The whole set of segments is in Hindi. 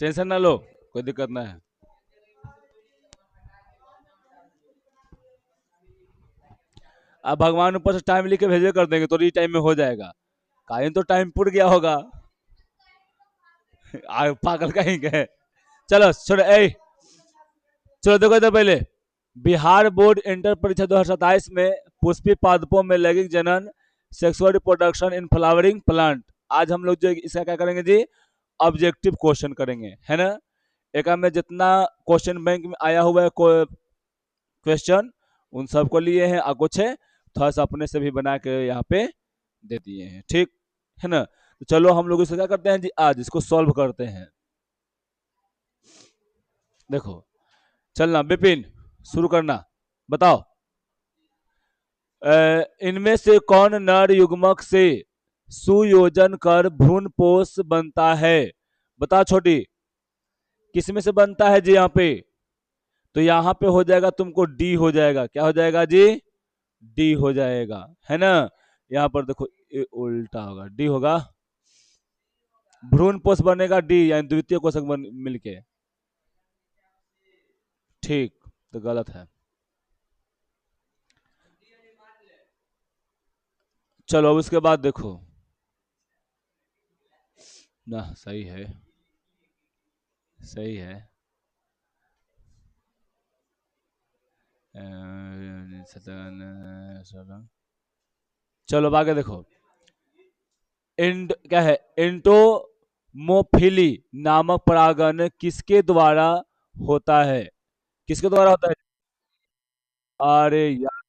टेंशन ना लो, कोई दिक्कत ना है। अब भगवान ऊपर से टाइम लिख के भेजे कर देंगे तो टाइम में हो जाएगा। काहे तो टाइम पुर गया होगा। पागल कहीं गए। चलो छोड़ो ए, चलो देखो इधर पहले। बिहार बोर्ड इंटर परीक्षा 2027 में पुष्पी पादपों में लैंगिक जनन, sexual reproduction in flowering plant. आज हम लोग जो इसका क्या करेंगे जी, ऑब्जेक्टिव क्वेश्चन करेंगे, है ना। एक में जितना क्वेश्चन बैंक में आया हुआ है क्वेश्चन, उन सबको लिए हैं, कुछ है थोड़ा सा अपने से भी बना के यहाँ पे दे दिए हैं, ठीक है ना। तो चलो हम लोग इसको क्या करते हैं जी, आज इसको सॉल्व करते हैं। देखो, चलना विपिन, शुरू करना, बताओ। इनमें से कौन नर युग्मक से सुयोजन कर भ्रूणपोष बनता है? बताओ छोटी, किसमें से बनता है जी यहाँ पे? तो यहाँ पे हो जाएगा तुमको डी हो जाएगा, क्या हो जाएगा जी? डी हो जाएगा, है ना। यहाँ पर देखो उल्टा होगा, डी होगा। भ्रूणपोष बनेगा डी, यानी द्वितीय कोशक मिलके। ठीक, तो गलत है। चलो अब उसके बाद देखो ना, सही है, सही है। चलो अब आगे देखो। क्या है, एंटोमोफिली नामक परागण किसके द्वारा होता है? किसके द्वारा होता है? अरे यार,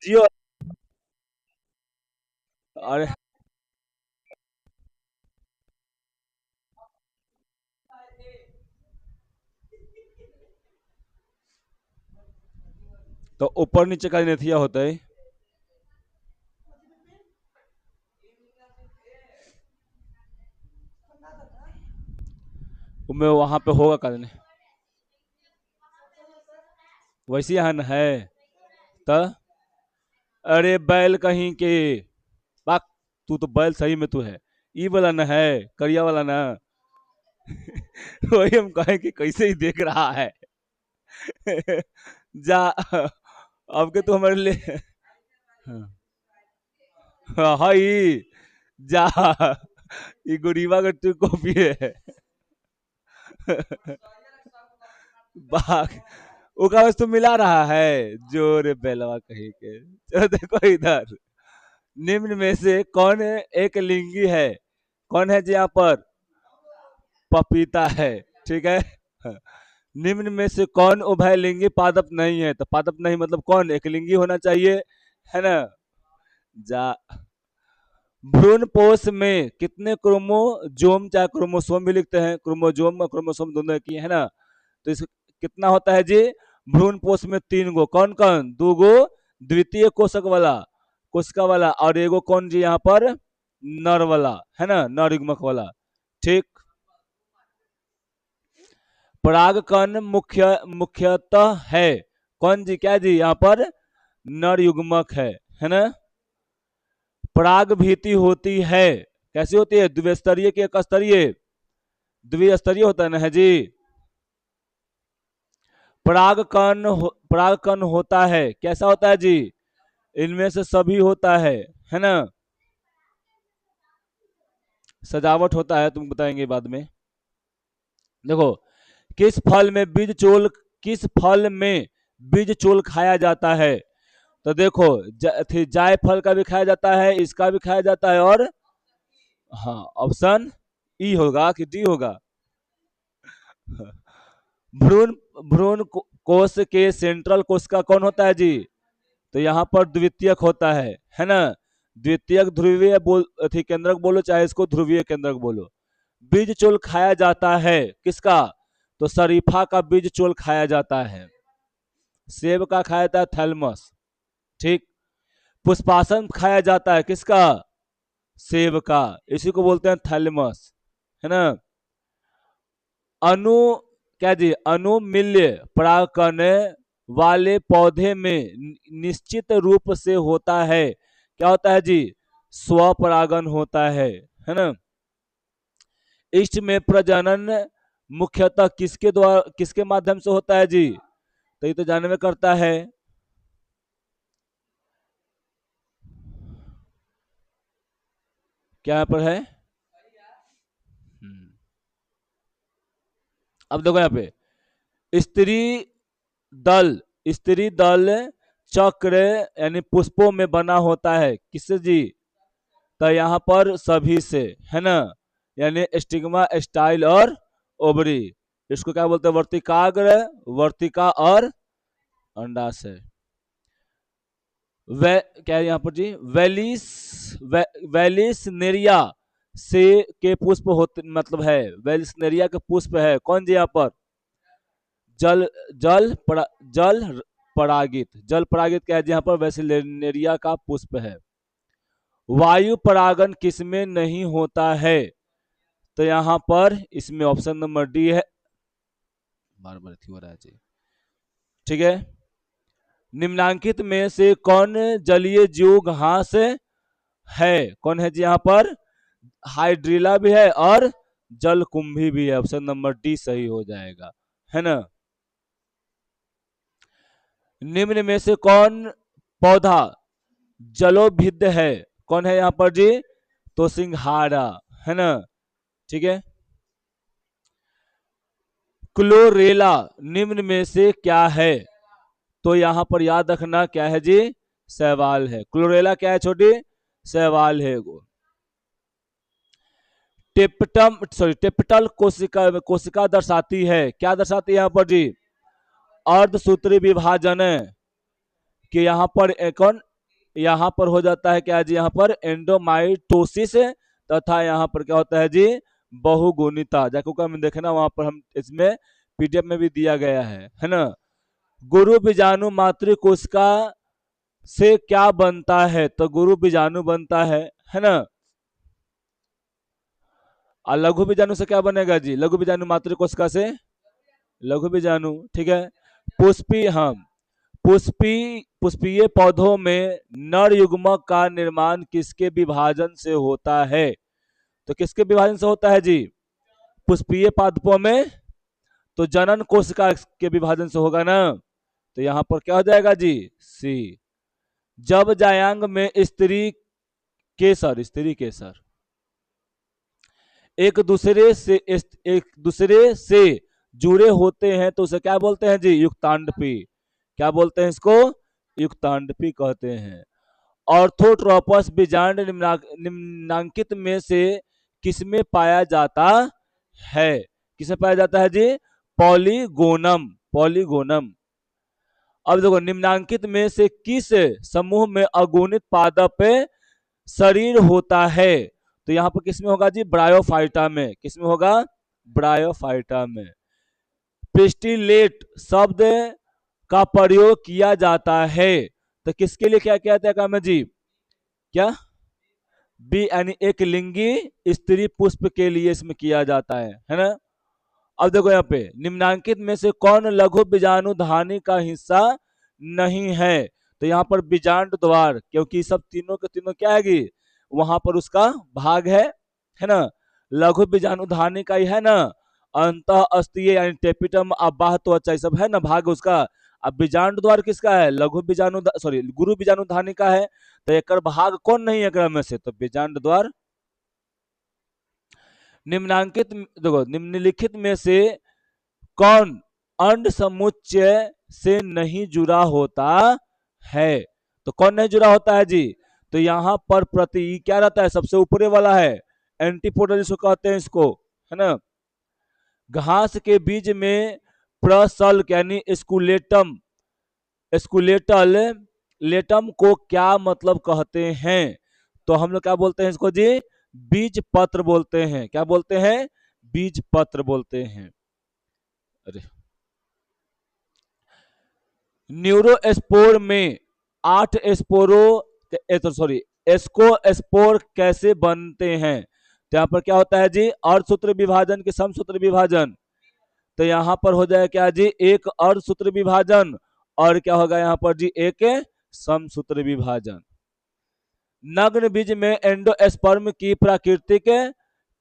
जियो। अरे तो ऊपर नीचे का नथिया होता है। मैं वहां पे होगा करने, वैसे यहाँ न है। तो अरे बैल कहीं के, बाक, तू तो बैल सही में तू है। ई वाला न है, करिया वाला ना। वही हम कहें कि कैसे ही देख रहा है। जा, अब के तू हमारे लिए। हाँ हाई, जा, ये गुरीबा का तू कॉपी है। बाग, उका वस्तु मिला रहा है, जोर बेलवा कहीं के। चलो देखो इधर, निम्न में से कौन एक लिंगी है? कौन है जी यहाँ पर? पपीता है, ठीक है। निम्न में से कौन उभयलिंगी पादप नहीं है? तो पादप नहीं मतलब कौन एक लिंगी होना चाहिए, है ना। जा, भ्रूण पोष में कितने क्रोमोजोम, चाहे क्रोमोसोम भी लिखते हैं, क्रोमोजोम और क्रोमोसोम दोनों एक ही है ना। तो इस कितना होता है जी? भ्रूण पोष में 3 गो, कौन कौन? 2 गो द्वितीय कोशक वाला, कोशिका वाला, और एगो कौन जी यहाँ पर? नर वाला, है ना, नर युग्मक वाला, ठीक। परागकण मुख्यतः है कौन जी, क्या जी यहाँ पर? नर युग्मक है ना। पराग भीति होती है, कैसी होती है? द्विस्तरीय की एक स्तरीय? द्विस्तरीय होता है ना, है जी। परागकण होता है, कैसा होता है जी? इनमें से सभी होता है ना। सजावट होता है, तुम बताएंगे बाद में। देखो, किस फल में बीज चोल, किस फल में बीज चोल खाया जाता है? तो देखो, जायफल का भी खाया जाता है, इसका भी खाया जाता है, और हाँ, ऑप्शन ई होगा कि डी होगा? भ्रूण, कोश के सेंट्रल कोशिका कौन होता है जी? तो यहाँ पर द्वितीयक होता है ना। द्वितीयक ध्रुवीय केंद्रक बोलो, चाहे इसको ध्रुवीय केंद्रक बोलो। बीज चोल खाया जाता है किसका? तो शरीफा का बीज चोल खाया जाता है। सेब का खाया जाता है थैलमस, ठीक। पुष्पासन खाया जाता है किसका? सेब का, इसी को बोलते हैं थैलमस, है ना। अनु, क्या जी, अनुमिल्य परागकण वाले पौधे में निश्चित रूप से होता है, क्या होता है जी? स्वपरागन होता है ना। ईस्ट में प्रजनन मुख्यतः किसके द्वारा, किसके माध्यम से होता है जी? तो ये तो जानवे करता है। क्या यहाँ पर है? अब देखो यहाँ पे स्त्री दल, स्त्री दल चक्र यानी पुष्पों में बना होता है, किससे जी? तो यहाँ पर सभी से, है ना, यानी स्टिग्मा, स्टाइल और ओवरी। इसको क्या बोलते हैं? वर्तिकाग्र, वर्तिका और अंडाशय। क्या है यहाँ पर जी? वेलिसनेरिया से के पुष्प होते, मतलब है वेलिसनेरिया के पुष्प है कौन जी यहाँ पर? जल जल परागित, जल परागित क्या है जी यहाँ पर? वेलिसनेरिया का पुष्प है। वायु परागन किसमें नहीं होता है? तो यहाँ पर इसमें ऑप्शन नंबर डी है। बार बार हो रहा है जी, ठीक है। निम्नांकित में से कौन जलीय जीव घास है? कौन है जी यहाँ पर? हाइड्रिला भी है और जलकुंभी भी है। ऑप्शन नंबर डी सही हो जाएगा, है ना। निम्न में से कौन पौधा जलोभिद्ध है? कौन है यहाँ पर जी? तो सिंघाड़ा, है ना, ठीक है। क्लोरेला निम्न में से क्या है? तो यहां पर याद रखना क्या है जी? शैवाल है। क्लोरेला क्या है छोटी? शैवाल है वो। टेप्टल कोशिका, कोशिका दर्शाती है, क्या दर्शाती है यहाँ पर जी? अर्धसूत्री विभाजन कि यहाँ पर कौन, यहाँ पर हो जाता है क्या जी? यहाँ पर एंडोमाइटोसिस, तथा यहाँ पर क्या होता है जी? बहुगुणिता। जाकर में देखना वहां पर, हम इसमें पीडीएफ में भी दिया गया है ना। गुरु बीजाणु मातृ कोशिका से क्या बनता है? तो गुरु बीजाणु बनता है ना। और लघु बीजाणु से क्या बनेगा जी? लघु बीजाणु मातृ कोशिका से लघु बीजाणु, ठीक है। पुष्पी, हाँ, पुष्पीय पौधों में नर युग्मक का निर्माण किसके विभाजन से होता है? तो किसके विभाजन से होता है जी? पुष्पीय पादपों में तो जनन कोशिका के विभाजन से होगा ना। तो यहां पर क्या हो जाएगा जी? सी। जब जायांग में स्त्री केसर एक दूसरे से जुड़े होते हैं तो उसे क्या बोलते हैं जी? युक्तांडपी। क्या बोलते हैं इसको? युक्तांडपी कहते हैं। ऑर्थोट्रोपस बीजांड निम्नांकित में से किसमें पाया जाता है? किसमें पाया जाता है जी? Polygonum, polygonum. अब देखो, निम्नांकित में से किस समूह में अगुणित पादप शरीर होता है? तो यहां पर किसमें होगा जी? ब्रायोफाइटा में। किसमें होगा? ब्रायोफाइटा में। पिस्टिलेट शब्द का प्रयोग किया जाता है तो किसके लिए क्या कहते हैं काम जी? क्या? बी यानी एक लिंगी स्त्री पुष्प के लिए इसमें किया जाता है ना। अब देखो यहाँ पे निम्नांकित में से कौन लघु बीजाणु धानी का हिस्सा नहीं है? तो यहाँ पर बीजांड द्वार, क्योंकि सब तीनों के तीनों क्या है, वहां पर उसका भाग है ना। लघु बीजाणु धानी का ही है ना। अंत अस्तीय यानी टेपिटम अबाह त्वचा सब है ना भाग उसका। अब बीजांड द्वार किसका है? लघु बीजाणु, सॉरी, गुरु बीजाणु धानी का है। तो एक भाग कौन नहीं है क्रम में से? तो बीजांड द्वार। निम्नांकित, देखो, निम्नलिखित में से कौन अंड समुच्चय से नहीं जुड़ा होता है? तो कौन नहीं जुड़ा होता है जी? तो यहां पर प्रति क्या रहता है? सबसे ऊपरे वाला है, एंटीपोडल जिसको कहते हैं इसको, है ना। घास के बीज में प्रसल यानी स्कुलेटम, स्कुलेटल लेटम को क्या मतलब कहते हैं? तो हम लोग क्या बोलते हैं इसको जी? बीज पत्र बोलते हैं। क्या बोलते हैं? बीज पत्र बोलते हैं। अरे, न्यूरोस्पोर में 8 स्पोरो, सॉरी, एस्कोस्पोर कैसे बनते हैं? तो यहाँ पर क्या होता है जी? अर्धसूत्र विभाजन के समसूत्र विभाजन। तो यहाँ पर हो जाए क्या जी? एक अर्धसूत्र विभाजन और क्या होगा यहाँ पर जी? एक समसूत्र विभाजन। नग्न बीज में एंडोस्पर्म की प्राकृतिक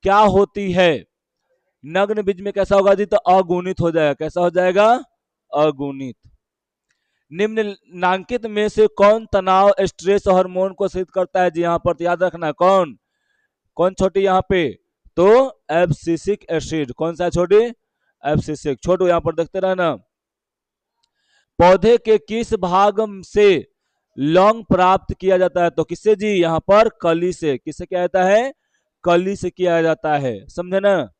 क्या होती है? नग्न बीज में कैसा होगा जी, तो अगुणित हो जाएगा। कैसा हो जाएगा, अगुणित। निम्नलिखित में से कौन तनाव स्ट्रेस हार्मोन को सिद्ध करता है जी, यहाँ पर तो याद रखना है कौन कौन छोटी यहाँ पे, तो एब्सिसिक एसिड। कौन सा छोटी, एब्सिसिक। छोटू यहाँ पर देखते रहना। पौधे के किस भाग से लौंग प्राप्त किया जाता है, तो किससे जी, यहाँ पर कली से। किससे किया जाता है, कली से किया जाता है, समझे ना।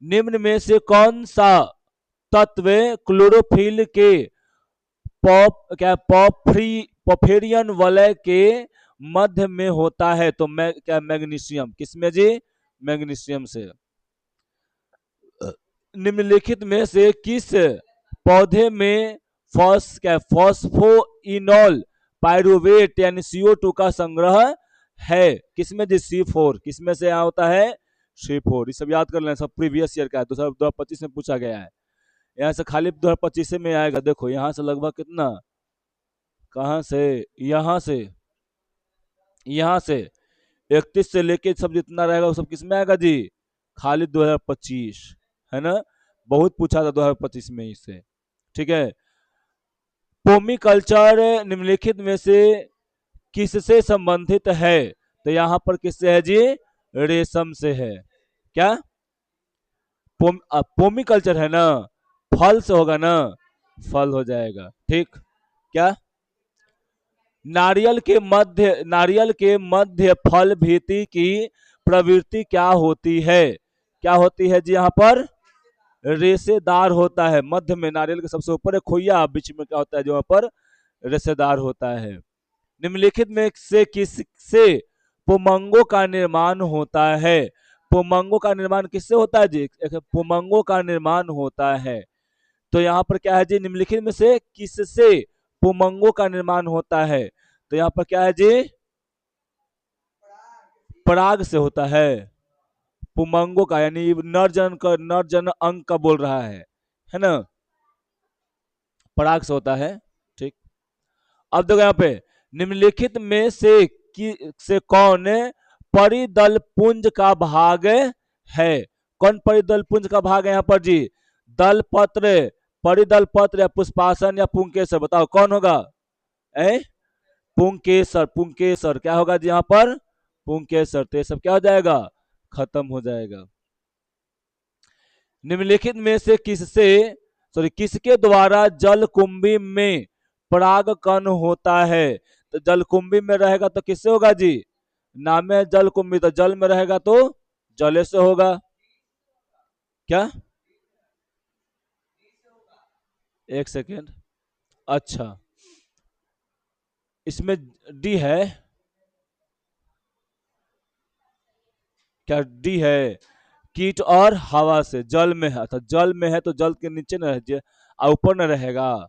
निम्न में से कौन सा तत्व क्लोरोफिल के पॉफेरियन वलय के मध्य में होता है, तो मैग्नीशियम। किसमें जी, मैग्नीशियम से। निम्नलिखित में से किस पौधे में फॉस्फोइनोल पायरुवेट यानी CO2 का संग्रह है, किसमें जी, C4। किसमें से यहाँ होता है, C4। ये सब याद कर लेना, सब प्रीवियस ईयर का है, 2025 में पूछा गया है। यहाँ से खाली 2025 में आएगा। देखो यहाँ से लगभग कितना, कहां से, यहाँ से 31 से लेके सब जितना रहेगा वो सब किसमें आएगा जी, खाली 2025, है ना। बहुत पूछा था 2025 में इससे, ठीक है। पोमीकल्चर निम्नलिखित में से किससे संबंधित है, तो यहाँ पर किससे है जी, रेशम से है। क्या, पोमीकल्चर है ना, फल से होगा ना, फल हो जाएगा, ठीक। क्या, नारियल के मध्य फल भीति की प्रवृत्ति क्या होती है, क्या होती है जी, यहाँ पर रेशेदार होता है। मध्य में नारियल के सबसे ऊपर है खोइया, बीच में क्या होता है, जो यहाँ पर रेशेदार होता है। निम्नलिखित में से किससे पुमंगों का निर्माण होता है, पुमंगों का निर्माण किससे होता है जी, पुमंगों का निर्माण होता है। तो यहाँ पर क्या है जी, निम्नलिखित में से किससे पुमंगों का निर्माण होता है, तो यहाँ पर क्या है जी, पराग से होता है। पुमंगों का यानी नर जन अंग का बोल रहा है ना, पराग से होता है, ठीक। अब देखो यहाँ पे, निम्नलिखित में से कौन परिदल पुंज का भाग है, कौन परिदल पुंज का भाग है यहाँ पर जी, दल पत्र, परिदल पत्र या पुष्पासन या पुंकेसर, बताओ कौन होगा, पुंकेसर। पुंकेसर क्या होगा जी, यहाँ पर पुंकेसर। तो ये सब क्या हो जाएगा, खत्म हो जाएगा। निम्नलिखित में से किसके द्वारा जलकुंभी में परागकण होता है, तो जलकुंभी में रहेगा तो किससे होगा जी, नाम है जलकुंभी, तो जल में रहेगा तो जले से होगा। क्या, एक सेकेंड, अच्छा इसमें डी है, क्या डी है, कीट और हवा से। जल में है, तो जल में है तो जल के नीचे न रह, ऊपर न रहेगा,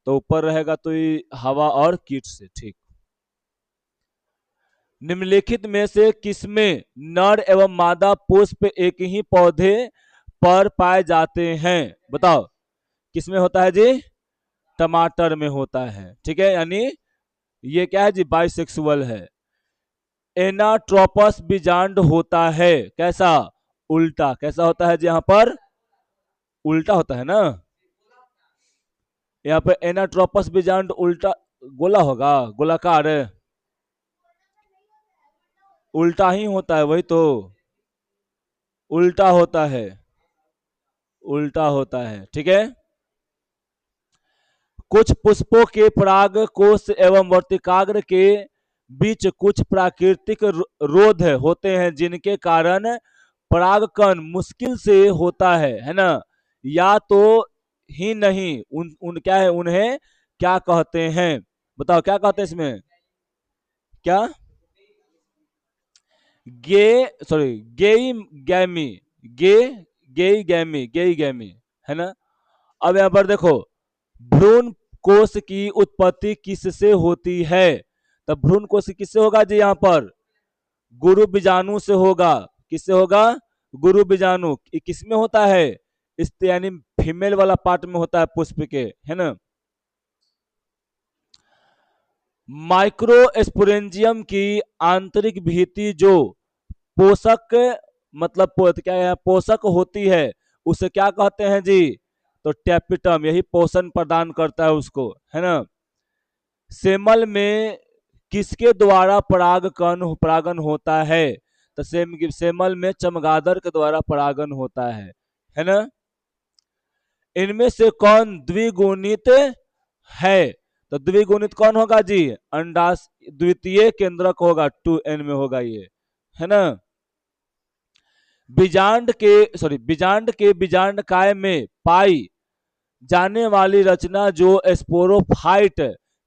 तो ऊपर रहेगा तो ये हवा और कीट से, ठीक। निम्नलिखित में से किसमें नर एवं मादा पुष्प एक ही पौधे पर पाए जाते हैं, बताओ किसमें होता है जी, टमाटर में होता है, ठीक है। यानी ये क्या है जी, बाइसेक्सुअल है। एनाट्रोपस बीजांड होता है कैसा, उल्टा। कैसा होता है जी, यहाँ पर उल्टा होता है ना, यहाँ पे एनाट्रोपस बीजांड उल्टा, गोला होगा, गोलाकार, उल्टा ही होता है, वही तो उल्टा होता है, उल्टा होता है, ठीक है। कुछ पुष्पों के पराग कोश एवं वर्तिकाग्र के बीच कुछ प्राकृतिक रोध होते हैं जिनके कारण परागकण मुश्किल से होता है ना, या तो ही नहीं, उन क्या है, उन्हें क्या कहते हैं, बताओ क्या कहते हैं इसमें, क्या, गे सॉरी गेई गैमी, गे गेई गैमी, है ना। अब यहाँ पर देखो, भ्रूण कोश की उत्पत्ति किससे होती है, तब भ्रूण कोश किससे होगा जी, यहाँ पर गुरु बीजाणु से होगा। किससे होगा, गुरु बीजाणु। किसमें होता है, इस यानी फीमेल वाला पार्ट में होता है पुष्प के, है ना। माइक्रोस्पोरेंजियम की आंतरिक भित्ति जो पोषक मतलब क्या है, पोषक होती है, उसे क्या कहते हैं जी? तो टैपिटम, यही पोषण प्रदान करता है उसको, है ना। सेमल में किसके द्वारा परागण होता है? तो सेमल में चमगादड़ के द्वारा परागण होता है ना। इनमें से कौन द्विगुणित है? तो द्विगुणित कौन होगा जी? अंडाश द्वितीय केंद्रक होगा, 2n में होगा ये, है ना। बीजांड के बीजांड काय में पाई जाने वाली रचना जो स्पोरोफाइट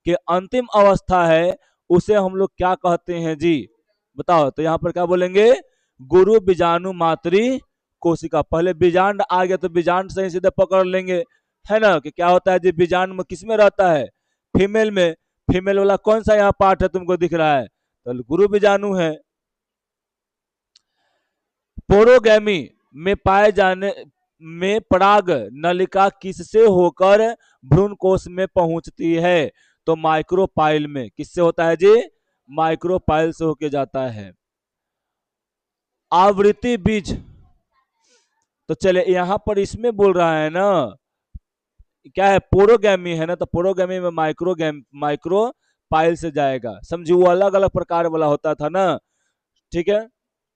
के अंतिम अवस्था है, उसे हम लोग क्या कहते हैं जी? बताओ। तो यहाँ पर क्या बोलेंगे? गुरु बीजाणु मातृ कोशिका। पहले बीजांड आ गया तो बीजांड से ही सीधे पकड़ लेंगे, है ना, कि क्या होता है जी? बीजांड में किस में रहता है? फीमेल में। फीमेल वाला कौन सा यहाँ पार्ट है तुमको दिख रहा है? तो गुरु बीजाणु है। पोरोगैमी में पाए जाने में पराग नलिका किससे होकर भ्रूण कोश में पहुंचती है? तो माइक्रोपाइल में। किससे होता है जी? माइक्रोपाइल से होके जाता है। आवृत्ति बीज, तो चले यहां पर इसमें बोल रहा है ना, क्या है? पोरोगैमी है ना, तो पोरोगैमी में माइक्रोपाइल से जाएगा। समझिए, वो अलग अलग प्रकार वाला होता था ना, ठीक है।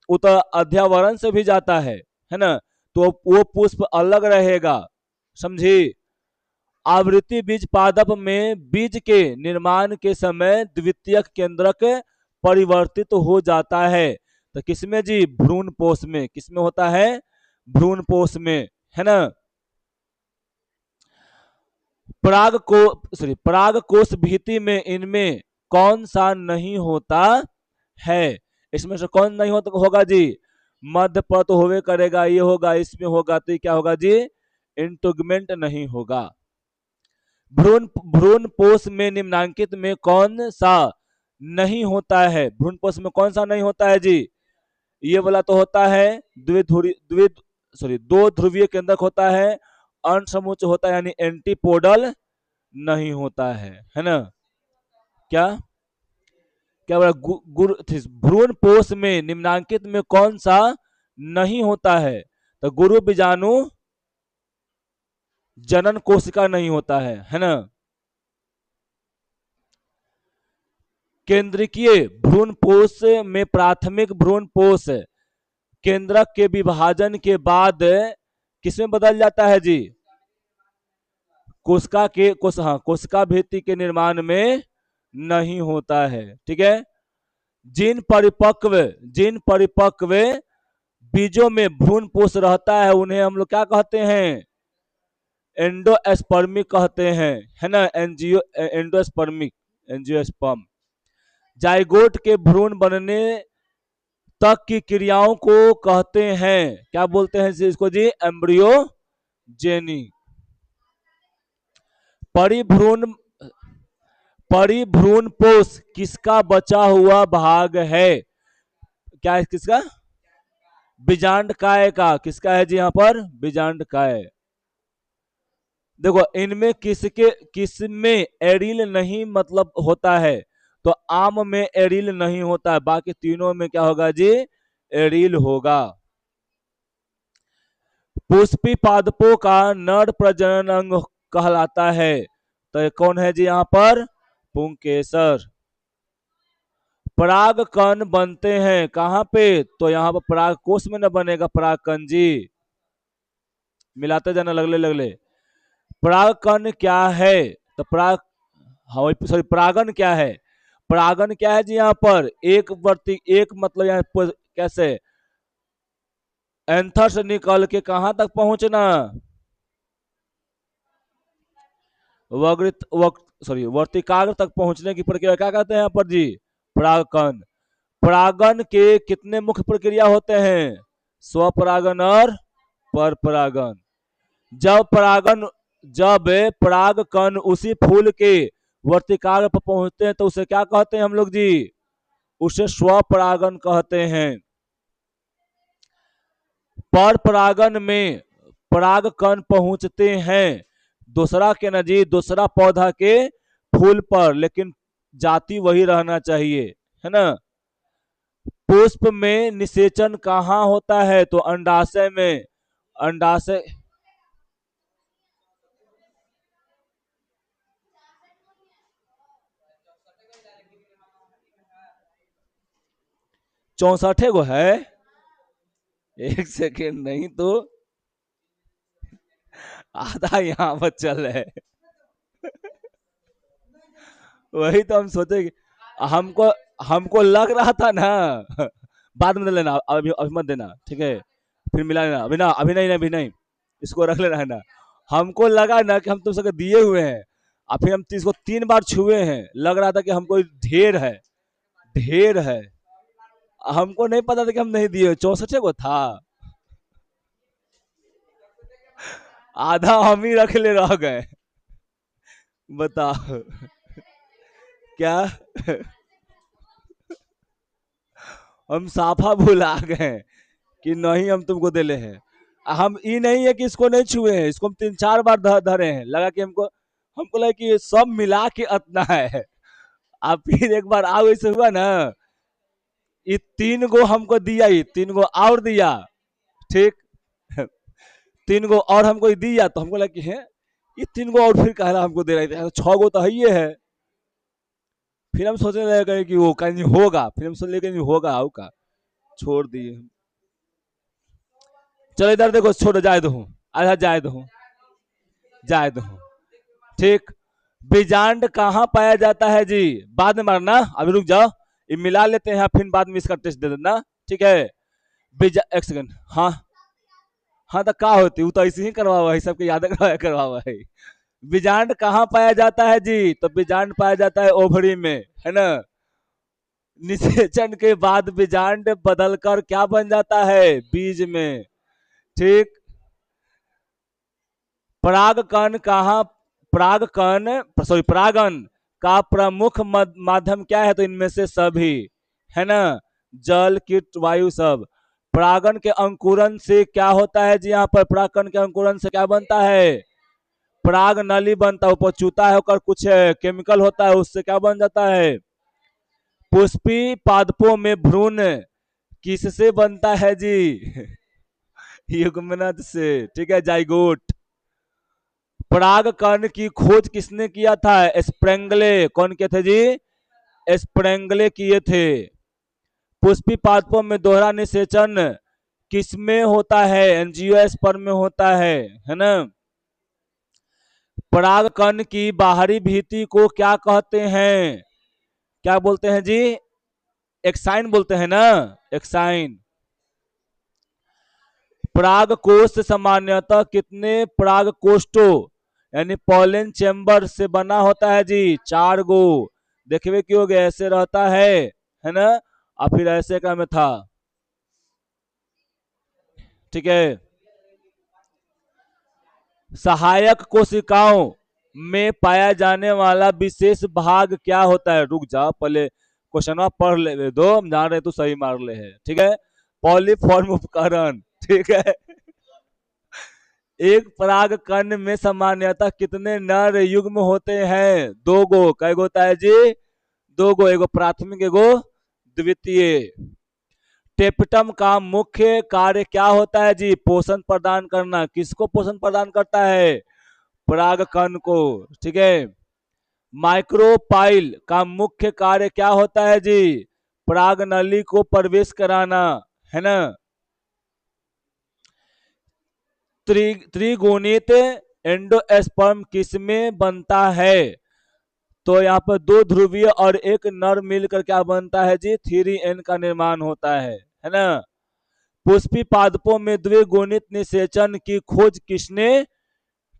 वो तो अध्यावरण से भी जाता है ना, तो वो पुष्प अलग रहेगा, समझी। आवृत्ति बीज पादप में बीज के निर्माण के समय द्वितीयक केंद्रक परिवर्तित हो जाता है। तो किसमें जी? भ्रूण पोष में। किसमें होता है? भ्रूण पोष में, है ना। पराग कोष भीति में इनमें कौन सा नहीं होता है? इसमें से कौन नहीं होगा जी? मध्य पद होवे करेगा, ये होगा, इसमें होगा, तो क्या होगा जी? इंटुगमेंट नहीं होगा। भ्रूण भ्रूण पोष में निम्नांकित में कौन सा नहीं होता है? भ्रूण पोष में कौन सा नहीं होता है जी? ये वाला तो होता है दो ध्रुवीय केंद्रक होता है, अनसमुच होता है, यानी एंटीपोडल नहीं होता है ना। क्या क्या बोला? भ्रूण पोष में निम्नांकित में कौन सा नहीं होता है? तो गुरु बीजाणु जनन कोशिका नहीं होता है ना। केंद्रीय भ्रूण पोष में प्राथमिक भ्रूण पोष केंद्रक के विभाजन के बाद किसमें बदल जाता है जी? कोशिका भित्ति के निर्माण में नहीं होता है, ठीक है। जिन परिपक्व बीजों में भ्रूण पोष रहता है, उन्हें हम लोग क्या कहते हैं? एंडोस्पर्मिक कहते हैं, है ना। एंजियोस्पर्म। जाइगोट के भ्रूण बनने तक की क्रियाओं को कहते हैं, क्या बोलते हैं इसको जी? एम्ब्रियोजेनी। परिभ्रूण परिभ्रूण पोष किसका बचा हुआ भाग है? क्या है? किसका? बीजांड काय का। किसका है जी? यहाँ पर बीजांड काय। देखो, इनमें किसमें एरिल नहीं मतलब होता है? तो आम में एरिल नहीं होता है, बाकी तीनों में क्या होगा जी? एरिल होगा। पुष्पी पादपों का नर प्रजनन अंग कहलाता है, तो ये कौन है जी? यहाँ पर पुंकेसर। पराग कण बनते हैं कहाँ पे? तो यहाँ पर पराग कोष में न बनेगा, पराग कण जी। मिलाते जाना लगले लगले। पराग कण क्या है? तो परागन क्या है? परागन क्या है जी? यहाँ पर एक मतलब यहाँ कैसे एंथर से निकल के कहां तक पहुंचना? वर्तिकाग्र तक पहुंचने की प्रक्रिया क्या कहते हैं यहाँ पर जी? परागकण। परागन के कितने मुख्य प्रक्रिया होते हैं? स्वपरागन और पर परागन। जब परागकण उसी फूल के वर्तिकाग्र पर पहुंचते हैं तो उसे क्या कहते हैं हम लोग जी? उसे स्वपरागन कहते हैं। पर परागन में परागकण पहुंचते हैं दूसरा के नजीक, दूसरा पौधा के फूल पर, लेकिन जाति वही रहना चाहिए, है ना। पुष्प में निषेचन कहाँ होता है? तो अंडाशय में। अंडाशय। 64 गो है। एक सेकेंड, नहीं तो आधा यहाँ पर चल है। वही तो हम सोचे कि हमको हमको लग रहा था ना। बाद में लेना, अभी अभी मत देना, ठीक है? फिर मिला लेना, अभी ना, अभी नहीं, अभी नहीं, इसको रख लेना है ना। हमको लगा ना कि हम तुम सबके दिए हुए हैं, और फिर हम इसको 3 बार छुए हैं, लग रहा था कि हमको ढेर है, ढेर है। हमको नहीं पता था कि हम नहीं दिए, 64 को था। आधा हम ही रख ले रह गए। बताओ। क्या? हम साफा भुला गए कि नहीं हम तुमको देले हैं। हम ये नहीं है कि इसको नहीं छुए हैं, इसको हम 3-4 बार धरे हैं, लगा कि हमको लगा कि ये सब मिला के अतना है। अब फिर एक बार आओ ऐसे हुआ ना, ये 3 गो हमको दिया, ये 3 गो और दिया, ठीक। 3 गो और हमको दिया, तो हमको लगा कि है ये 3 गो और फिर कह रहा हमको दे रहे थे, 6 गो तो है ही है। फिर हम सोचने लगे कि वो कहीं होगा, फिर हम सोच लगे कहीं होगा, आओ का छोड़ दिए। चलो इधर देखो, छोड़ो, जाए दो, आधा जाए दो, जाए दो, ठीक। बीजांड कहाँ पाया जाता है जी? बाद में मारना, अभी रुक जाओ, ये मिला लेते हैं, फिर बाद में इसका टेस्ट दे देना, ठीक है? बीजा, एक सेकंड, हाँ। हाँ तो का होती, वो तो ऐसे ही करवा हुआ है, सबके याद करवा हुआ है। बीजांड कहाँ पाया जाता है जी? तो बीजांड पाया जाता है ओवरी में, है ना? निषेचन के बाद बीजांड बदलकर क्या बन जाता है? बीज में, ठीक। परागकण कहाँ, परागकण, सॉरी, परागन का प्रमुख माध्यम क्या है? तो इनमें से सभी, है ना? जल, कीट, वायु, सब। परागन के अंकुरन से क्या होता है जी? यहाँ पर परागकण के अंकुरन से क्या बनता है? पराग नली बनता है, ऊपर चूता है, और कुछ केमिकल होता है, उससे क्या बन जाता है? पुष्पी पादपों में भ्रूण किससे बनता है जी? युग्मनज से, ठीक है, जाइगोट। परागकण की खोज किसने किया था? स्प्रेंगले। कौन किए थे जी? स्प्रेंगले किए थे। पुष्पी पादपों में दोहरा निषेचन किसमें होता है? एंजियोस्पर्म में होता है ना? परागकण की बाहरी भित्ति को क्या कहते हैं? क्या बोलते हैं जी? एक्साइन बोलते हैं ना, एक्साइन। पराग कोष्ठ सामान्यतः कितने पराग कोष्ठों यानी पॉलन चैम्बर से बना होता है जी? 4 गो। देखिए क्यों गया, ऐसे रहता है ना? और फिर ऐसे का में था, ठीक है। सहायक कोशिकाओं में पाया जाने वाला विशेष भाग क्या होता है? रुक जा, पहले क्वेश्चन पढ़ ले दो, हम जान रहे तू सही मार ले है, ठीक है। पॉलीफॉर्म उपकरण, ठीक है। एक पराग कण में सामान्यतः कितने नर युग्म होते हैं? 2 गो। कै गो होता है जी? 2 गो, एगो प्राथमिक, एगो द्वितीय। टेप्टम का मुख्य कार्य क्या होता है जी? पोषण प्रदान करना। किसको पोषण प्रदान करता है? पराग कण को, ठीक है। माइक्रोपाइल का मुख्य कार्य क्या होता है जी? पराग नली को प्रवेश कराना, है ना? त्रिगुणित एंडोस्पर्म किसमें बनता है? तो यहाँ पर 2 ध्रुवीय और एक नर मिलकर क्या बनता है जी? 3n का निर्माण होता है ना? पुष्पी पादपों में द्विगुणित निषेचन की खोज किसने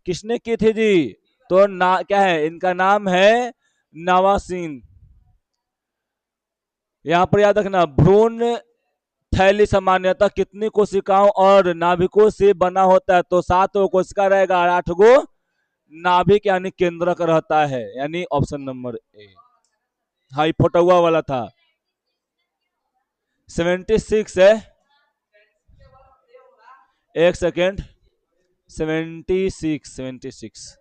किसने की थी जी? तो क्या है इनका नाम? है नवासीन। यहाँ पर याद रखना, भ्रूण थैली सामान्यतः कितनी कोशिकाओं और नाभिकों से बना होता है? तो 7 कोशिका रहेगा और 8 गो नाभिक यानी केंद्रक रहता है, यानी ऑप्शन नंबर ए। हाँ, फोटोआ वाला था। 76 है, एक सेकेंड, 76।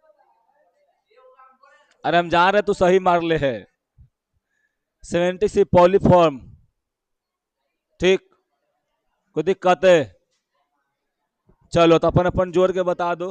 अरे हम जा रहे तू सही मार ले है। 76 पॉलीफॉर्म, ठीक, कोई दिक्कत है? चलो तो अपन अपन जोड़ के बता दो।